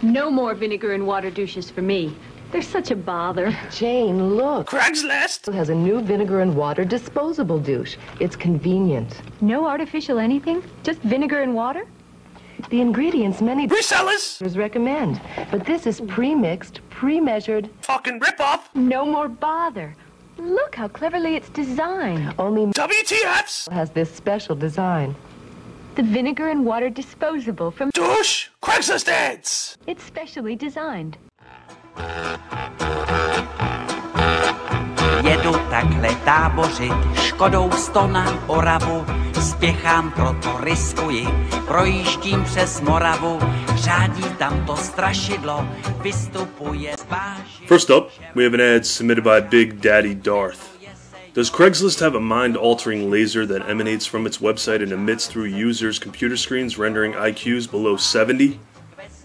No more vinegar and water douches for me. They're such a bother. Jane, look. Craigslist Has a new vinegar and water disposable douche. It's convenient. No artificial anything? Just vinegar and water? The ingredients many resellers recommend, but this is pre-mixed, pre-measured. fucking ripoff. No more bother. Look how cleverly it's designed. Only WTFs has this special design. The vinegar and water disposable from douche Craigslist ads. It's specially designed. Jedu takhle tábořit, Škodou 100 na Oravu, spěchám, proto riskuji, projíždím přes Moravu, řádí tam to strašidlo, vystupuje z váží. First up, we have an ad submitted by Big Daddy Darth. Does Craigslist have a mind-altering laser that emanates from its website and emits through users' computer screens, rendering IQs below 70?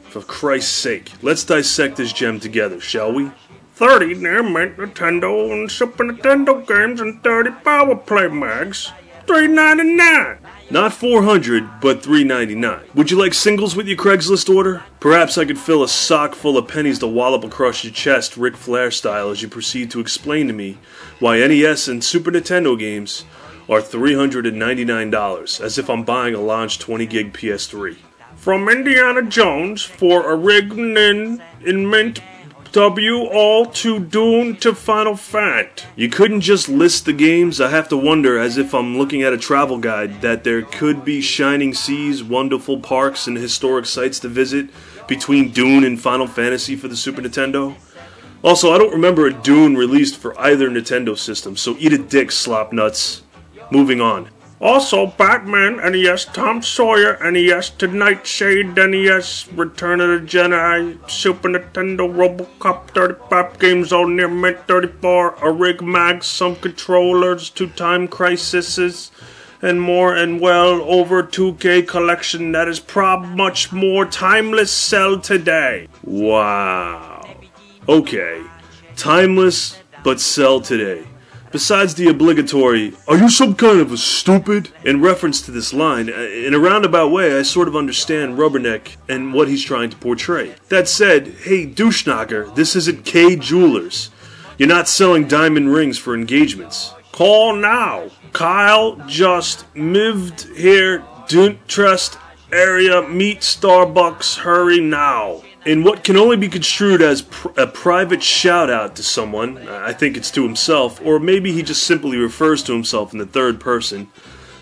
For Christ's sake, let's dissect this gem together, shall we? 30 near-mint Nintendo and Super Nintendo games and 30 Power Play mags. $3.99. Not $400, but $3.99. Would you like singles with your Craigslist order? Perhaps I could fill a sock full of pennies to wallop across your chest, Ric Flair style, as you proceed to explain to me why NES and Super Nintendo games are $399, as if I'm buying a launch 20-gig PS3. From Indiana Jones for a rig in mint W all to Dune to Final Fant. You couldn't just list the games. I have to wonder, as if I'm looking at a travel guide, that there could be shining seas, wonderful parks, and historic sites to visit between Dune and Final Fantasy for the Super Nintendo. Also, I don't remember a Dune released for either Nintendo system, so eat a dick, slop nuts. Moving on. Also, Batman, NES, Tom Sawyer, NES, To Nightshade, NES, Return of the Jedi, Super Nintendo, Robocop, 35 games on near mint 34, a rig mag, some controllers, 2 Time Crises, and more, and well over 2K collection that is much more timeless sell today. Wow. Okay. Timeless, but sell today. Besides the obligatory, "Are you some kind of a stupid?" in reference to this line, in a roundabout way, I sort of understand Rubberneck and what he's trying to portray. That said, hey, douche knocker, this isn't K Jewelers. You're not selling diamond rings for engagements. Call now. Kyle just moved here. Don't trust area. Meet Starbucks. Hurry now. In what can only be construed as a private shout-out to someone, I think it's to himself, or maybe he just simply refers to himself in the third person,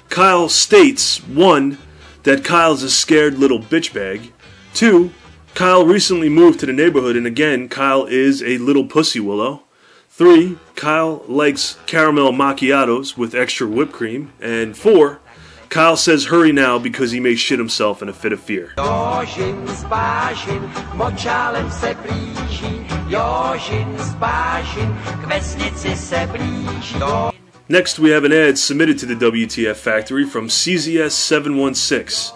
Kyle states, 1, that Kyle's a scared little bitch bag, 2, Kyle recently moved to the neighborhood and again, Kyle is a little pussy willow, 3, Kyle likes caramel macchiatos with extra whipped cream, and 4, Kyle says hurry now because he may shit himself in a fit of fear. Jozin s Bazin, močálem se blíží, Jozin s Bazin, k vesnici se blíží. Next, we have an ad submitted to the WTF factory from CZS716.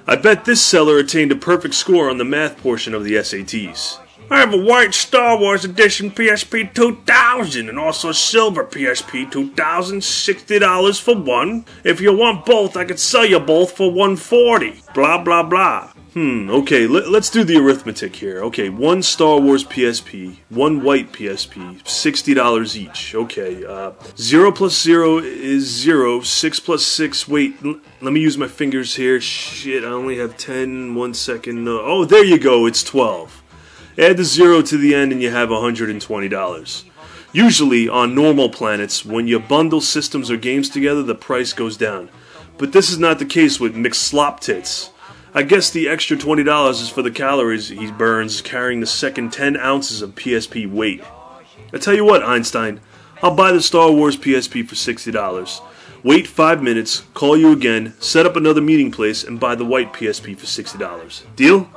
I bet this seller attained a perfect score on the math portion of the SATs. I have a white Star Wars Edition PSP 2000 and also a silver PSP 2000, $60 for one. If you want both, I could sell you both for $140. Blah, blah, blah. Okay, let's do the arithmetic here. Okay, 1 Star Wars PSP, 1 white PSP, $60 each. Okay, 0 plus 0 is 0, 6 plus 6, wait, let me use my fingers here. Shit, I only have 10, 1 second. Oh, there you go, it's 12. Add the 0 to the end and you have $120. Usually, on normal planets, when you bundle systems or games together, the price goes down. But this is not the case with McSlop Tits. I guess the extra $20 is for the calories he burns carrying the second 10 ounces of PSP weight. I tell you what, Einstein, I'll buy the Star Wars PSP for $60. Wait 5 minutes, call you again, set up another meeting place, and buy the white PSP for $60. Deal?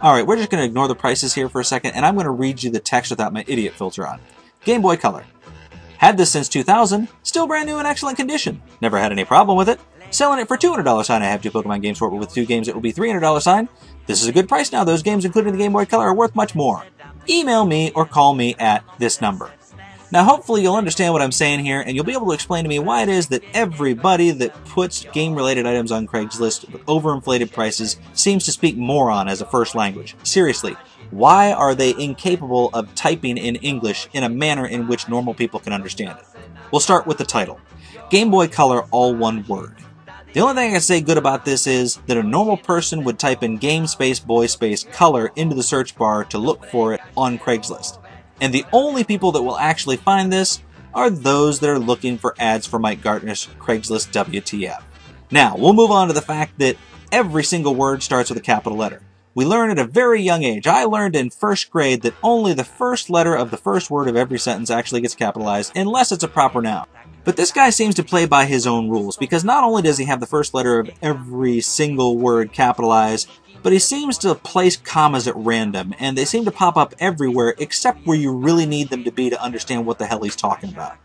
Alright, we're just going to ignore the prices here for a second, and I'm going to read you the text without my idiot filter on. Game Boy Color. Had this since 2000, still brand new and excellent condition. Never had any problem with it. Selling it for $200 sign. I have 2 Pokemon games for it, but with 2 games it will be $300 sign. This is a good price now. Those games, including the Game Boy Color, are worth much more. Email me or call me at this number. Now hopefully you'll understand what I'm saying here, and you'll be able to explain to me why it is that everybody that puts game-related items on Craigslist with overinflated prices seems to speak moron as a first language. Seriously, why are they incapable of typing in English in a manner in which normal people can understand it? We'll start with the title. Game Boy Color, all one word. The only thing I can say good about this is that a normal person would type in Game Space Boy Space Color into the search bar to look for it on Craigslist. And the only people that will actually find this are those that are looking for ads for Mike Gartner's Craigslist WTF. Now, we'll move on to the fact that every single word starts with a capital letter. We learn at a very young age. I learned in first grade that only the first letter of the first word of every sentence actually gets capitalized, unless it's a proper noun. But this guy seems to play by his own rules, because not only does he have the first letter of every single word capitalized, but he seems to place commas at random, and they seem to pop up everywhere except where you really need them to be to understand what the hell he's talking about.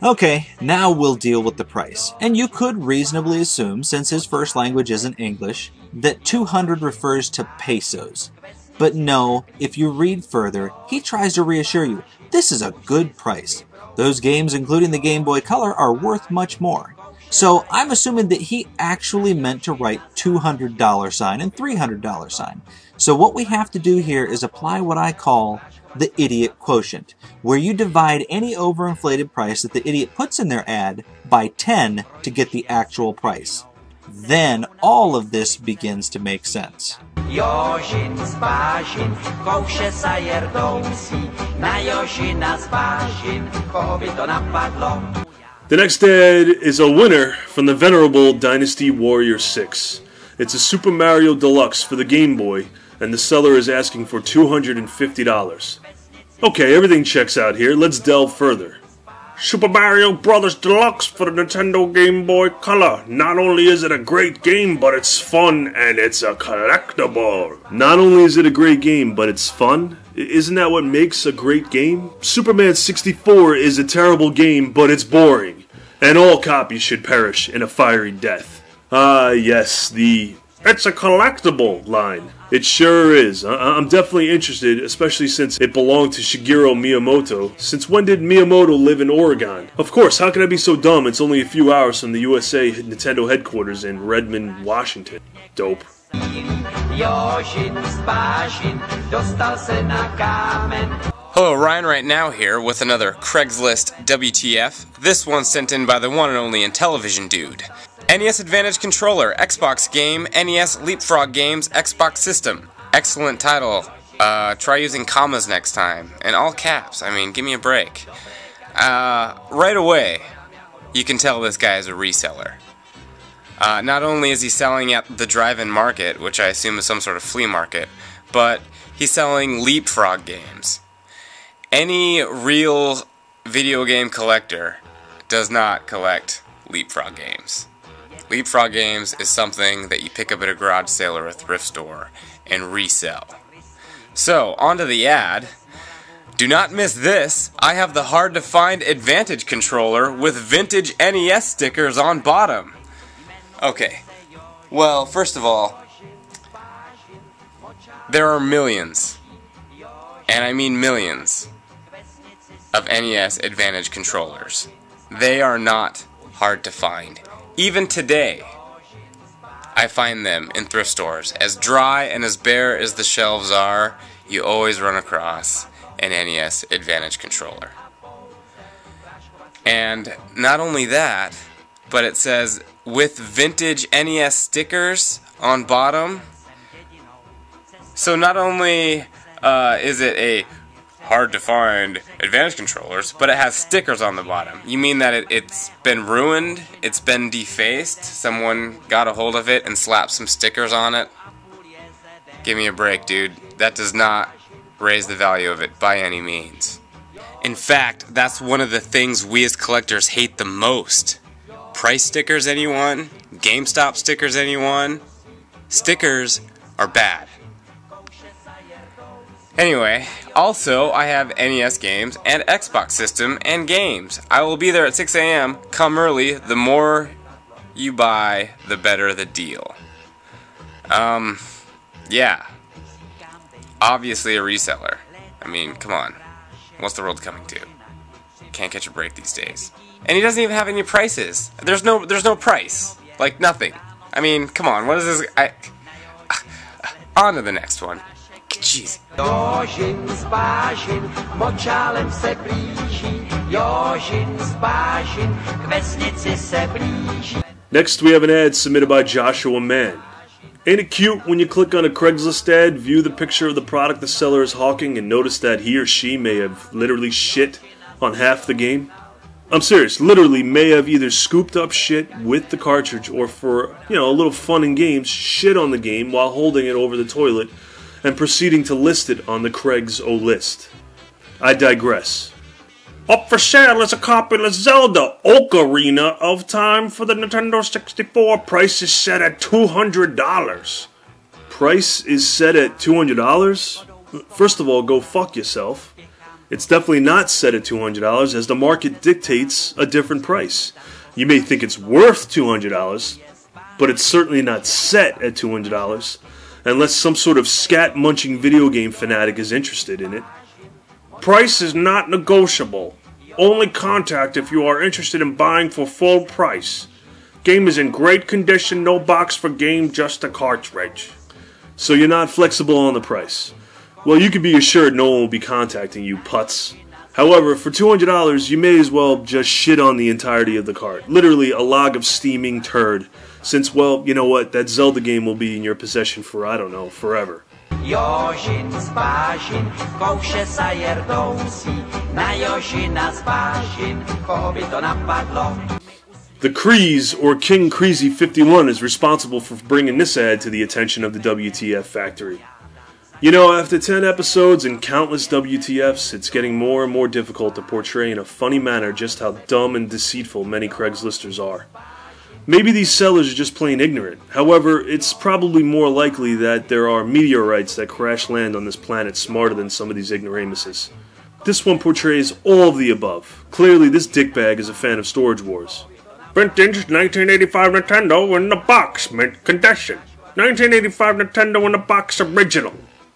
Okay, now we'll deal with the price. And you could reasonably assume, since his first language isn't English, that 200 refers to pesos. But no, if you read further, he tries to reassure you, this is a good price. Those games, including the Game Boy Color, are worth much more. So I'm assuming that he actually meant to write $200 sign and $300 sign. So what we have to do here is apply what I call the idiot quotient, where you divide any overinflated price that the idiot puts in their ad by 10 to get the actual price. Then all of this begins to make sense. Jozin z Bazin, kołsze sajerdousi, na Jozina z Bazin, kogo by to napadlo. The next ad is a winner from the venerable Dynasty Warrior 6. It's a Super Mario Deluxe for the Game Boy, and the seller is asking for $250. Okay, everything checks out here. Let's delve further. Super Mario Bros. Deluxe for the Nintendo Game Boy Color. Not only is it a great game, but it's fun, and it's a collectible. Not only is it a great game, but it's fun? Isn't that what makes a great game? Superman 64 is a terrible game, but it's boring. And all copies should perish in a fiery death. Ah, yes, the "it's a collectible" line. It sure is. I'm definitely interested, especially since it belonged to Shigeru Miyamoto. Since when did Miyamoto live in Oregon? Of course, how can I be so dumb? It's only a few hours from the USA Nintendo headquarters in Redmond, Washington. Dope. Hello, Ryan right now here with another Craigslist WTF. This one sent in by the one and only IntellivisionDude. NES Advantage Controller, Xbox Game, NES Leapfrog Games, Xbox System. Excellent title. Try using commas next time. And all caps. I mean, give me a break. Right away, you can tell this guy is a reseller. Not only is he selling at the drive-in market, which I assume is some sort of flea market, but he's selling Leapfrog games. Any real video game collector does not collect Leapfrog games. Leapfrog games is something that you pick up at a garage sale or a thrift store and resell. So, onto the ad. Do not miss this. I have the hard-to-find Advantage controller with vintage NES stickers on bottom. Okay, well, first of all, there are millions, and I mean millions, of NES Advantage controllers. They are not hard to find. Even today, I find them in thrift stores. As dry and as bare as the shelves are, you always run across an NES Advantage controller. And not only that, but it says with vintage NES stickers on bottom. So not only is it a hard to find Advantage controllers, but it has stickers on the bottom. You mean that it's been ruined? It's been defaced? Someone got a hold of it and slapped some stickers on it? Give me a break, dude. That does not raise the value of it by any means. In fact, that's one of the things we as collectors hate the most. Price stickers, anyone? GameStop stickers, anyone? Stickers are bad. Anyway, also, I have NES games and Xbox System and games. I will be there at 6 a.m. Come early. The more you buy, the better the deal. Yeah. Obviously a reseller. I mean, come on. What's the world coming to? can't catch a break these days. And he doesn't even have any prices. There's no price. Like, nothing. I mean, come on, what is this? On to the next one. Jeez. Jozin z Bazin, moczalem se blíží. Jozin z Bazin, k vesnici se blíží. Next, we have an ad submitted by JoshuaMann. Ain't it cute when you click on a Craigslist ad, view the picture of the product the seller is hawking, and notice that he or she may have literally shit on half the game? I'm serious, literally may have either scooped up shit with the cartridge or for, a little fun and games, shit on the game while holding it over the toilet and proceeding to list it on the Craig's-O list. I digress. Up for sale is a copy of Zelda Ocarina of Time for the Nintendo 64. Price is set at $200. Price is set at $200? First of all, go fuck yourself. It's definitely not set at $200 as the market dictates a different price. You may think it's worth $200, but it's certainly not set at $200 unless some sort of scat-munching video game fanatic is interested in it. Price is not negotiable. Only contact if you are interested in buying for full price. Game is in great condition, no box for game, just a cartridge. So you're not flexible on the price. Well, you can be assured no one will be contacting you, putz. However, for $200, you may as well just shit on the entirety of the cart. Literally a log of steaming turd. Since, well, you know what, that Zelda game will be in your possession for, I don't know, forever. Jozin z Bazin, kouše sajerdousi, na Jozina z Bazin, koho by to napadlo. The Kreeze, or King Kreezy 51, is responsible for bringing this ad to the attention of the WTF factory. After 10 episodes and countless WTFs, it's getting more and more difficult to portray in a funny manner just how dumb and deceitful many Craigslisters are. Maybe these sellers are just plain ignorant. However, it's probably more likely that there are meteorites that crash land on this planet smarter than some of these ignoramuses. This one portrays all of the above. Clearly, this dickbag is a fan of Storage Wars. Vintage 1985 Nintendo in the box, mint condition. 1985 Nintendo in the box original.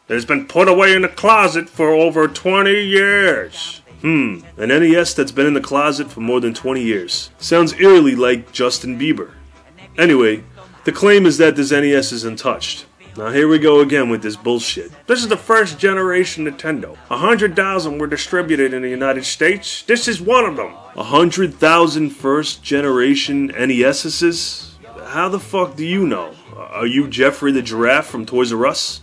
It has been put away in the closet for over 20 years. An NES that's been in the closet for more than 20 years. Sounds eerily like Justin Bieber. Anyway, the claim is that this NES is untouched. Now here we go again with this bullshit. This is the first generation Nintendo. 100,000 were distributed in the United States. This is one of them. 100,000 first generation NES's? How the fuck do you know? Are you Jeffrey the Giraffe from Toys R Us?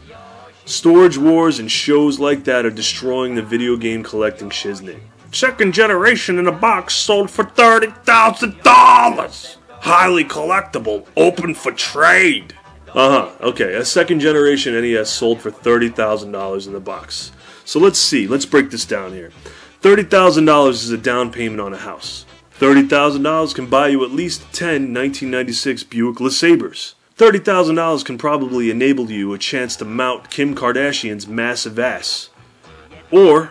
Storage Wars and shows like that are destroying the video game collecting shiznit. Second generation in a box sold for $30,000! Highly collectible, open for trade. Okay, a second generation NES sold for $30,000 in the box. So let's see, let's break this down here. $30,000 is a down payment on a house. $30,000 can buy you at least 10 1996 Buick LeSabres. $30,000 can probably enable you a chance to mount Kim Kardashian's massive ass. Or,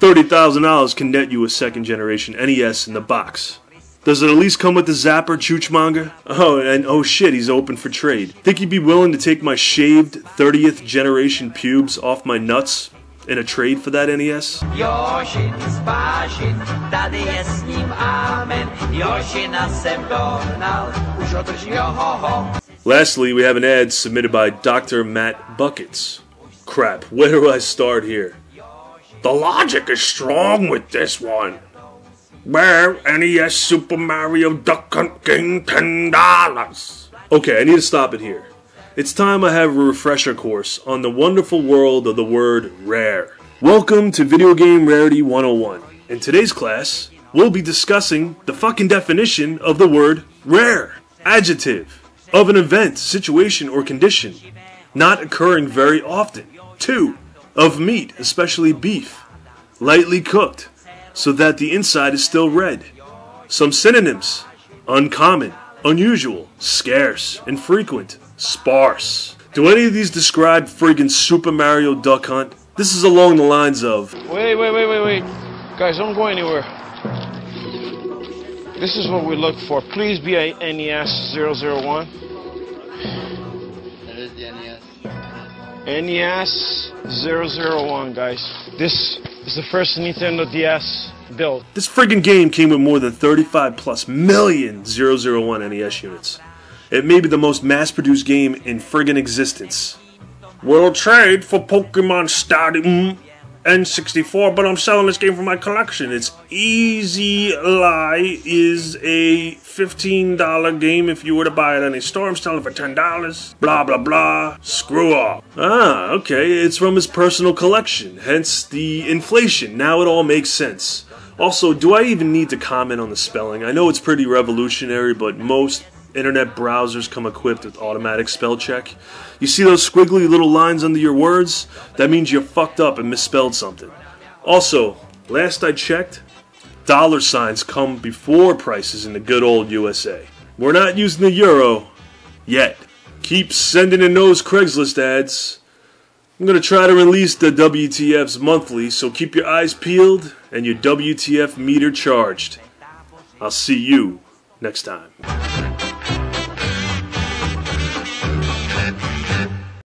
$30,000 can net you a second generation NES in the box. Does it at least come with the Zapper Choochmanga? Oh shit, he's open for trade. Think you'd be willing to take my shaved 30th generation pubes off my nuts in a trade for that NES? Jozin z Bazin, tady je s ním amen. Jozina jsem dohnal, už održ johoho. Lastly, we have an ad submitted by drmattbuckets. Crap, where do I start here? The logic is strong with this one. Where NES Super Mario Duck Hunt game $10. Okay, I need to stop it here. It's time I have a refresher course on the wonderful world of the word rare. Welcome to Video Game Rarity 101. In today's class, we'll be discussing the fucking definition of the word rare. Adjective. Of an event, situation, or condition. Not occurring very often. 2. Of meat, especially beef. Lightly cooked, so that the inside is still red. Some synonyms. Uncommon, unusual, scarce, infrequent, sparse. Do any of these describe friggin' Super Mario Duck Hunt? This is along the lines of... Wait. Guys, don't go anywhere. This is what we look for. Please be a NES 001. That is the NES. NES 001, guys. This is the first Nintendo DS. build. This friggin' game came with more than 35 plus million 001 NES units. It may be the most mass-produced game in friggin' existence. We'll trade for Pokemon Stadium N64, but I'm selling this game for my collection. It's Easy Lie is a $15 game if you were to buy it at any store. I'm selling it for $10. Blah, blah, blah. Screw off. Ah, okay. It's from his personal collection, hence the inflation. Now it all makes sense. Also, do I even need to comment on the spelling? I know it's pretty revolutionary, but most internet browsers come equipped with automatic spell check. You see those squiggly little lines under your words? That means you fucked up and misspelled something. Also, last I checked, dollar signs come before prices in the good old USA. We're not using the euro yet. Keep sending in those Craigslist ads. I'm going to try to release the WTFs monthly, so keep your eyes peeled and your WTF meter charged. I'll see you next time.